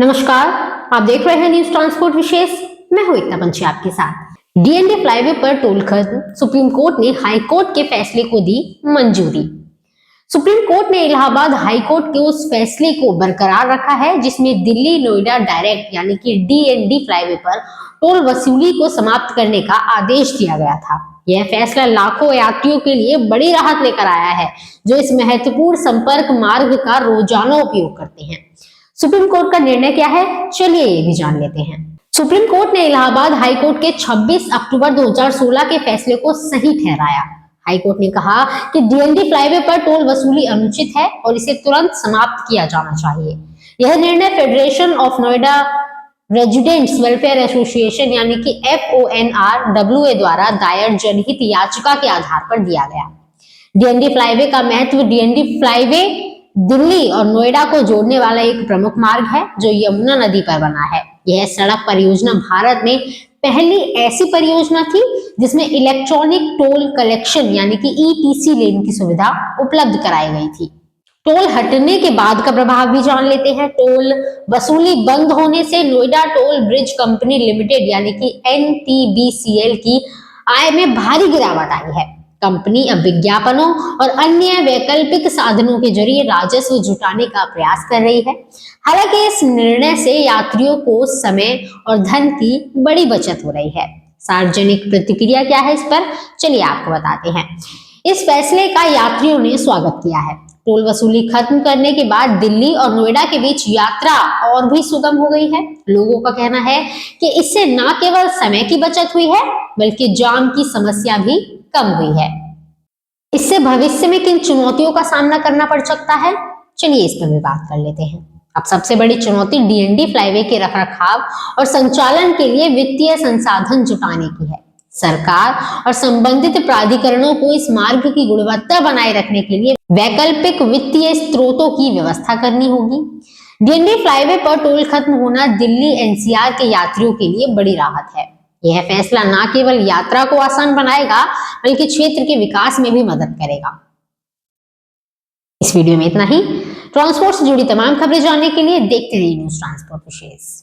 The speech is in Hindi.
नमस्कार, आप देख रहे हैं न्यूज ट्रांसपोर्ट विशेष। मैं हूं एकता पंची आपके साथ। डीएनडी फ्लाईवे पर टोल खत्म, सुप्रीम कोर्ट ने हाई कोर्ट के फैसले को दी मंजूरी। सुप्रीम कोर्ट ने इलाहाबाद हाई कोर्ट के उस फैसले को बरकरार रखा है जिसमें दिल्ली नोएडा डायरेक्ट यानी कि डीएनडी फ्लाईवे पर टोल वसूली को समाप्त करने का आदेश दिया गया था। यह फैसला लाखों यात्रियों के लिए बड़ी राहत लेकर आया है जो इस महत्वपूर्ण संपर्क मार्ग का रोजाना उपयोग करते हैं। सुप्रीम कोर्ट का निर्णय क्या है, चलिए ये भी जान लेते हैं। सुप्रीम कोर्ट ने इलाहाबाद हाई कोर्ट के 26 अक्टूबर 2016 के फैसले को सही ठहराया। हाई कोर्ट ने कहा कि डीएनडी फ्लाईवे पर टोल वसूली अनुचित है और इसे तुरंत समाप्त किया जाना चाहिए। यह निर्णय federation of Noida residents welfare association यानी कि FONRWA द्वारा दायर जनहित याचिका के आधार पर दिया गया। डीएनडी फ्लाईवे का महत्व डीएनडी फ्लाईवे दिल्ली और नोएडा को जोड़ने वाला एक प्रमुख मार्ग है जो यमुना नदी पर बना है। यह सड़क परियोजना भारत में पहली ऐसी परियोजना थी जिसमें इलेक्ट्रॉनिक टोल कलेक्शन यानी कि ETC लेन की सुविधा उपलब्ध कराई गई थी। टोल हटने के बाद का प्रभाव भी जान लेते हैं। टोल वसूली बंद होने से Noida toll bridge company limited यानी कि NTBCL की आय में भारी गिरावट आई है। कंपनी अब विज्ञापनों और अन्य वैकल्पिक साधनों के जरिए राजस्व जुटाने का प्रयास कर रही है। हालांकि इस निर्णय से यात्रियों को समय और धन की बड़ी बचत हो रही है। सार्वजनिक प्रतिक्रिया क्या है इस पर, चलिए आपको बताते हैं। इस फैसले का यात्रियों ने स्वागत किया है। टोल वसूली खत्म करने के बाद दिल्ली और नोएडा के बीच यात्रा और भी सुगम हो गई है। लोगों का कहना है कि इससे न केवल समय की बचत हुई है बल्कि जाम की समस्या भी कम हुई है। इससे भविष्य में किन चुनौतियों का सामना करना पड़ सकता है, चलिए इस पर भी बात कर लेते हैं। अब सबसे बड़ी चुनौती डीएनडी फ्लाईवे के रखरखाव और संचालन के लिए वित्तीय संसाधन जुटाने की है। सरकार और संबंधित प्राधिकरणों को इस मार्ग की गुणवत्ता बनाए रखने के लिए वैकल्पिक वित्तीय स्रोतों की व्यवस्था करनी होगी। डीएनडी फ्लाईवे पर टोल खत्म होना दिल्ली NCR के यात्रियों के लिए बड़ी राहत है। यह फैसला न केवल यात्रा को आसान बनाएगा बल्कि क्षेत्र के विकास में भी मदद करेगा। इस वीडियो में इतना ही। ट्रांसपोर्ट से जुड़ी तमाम खबरें जानने के लिए देखते रहिए न्यूज ट्रांसपोर्ट विशेष।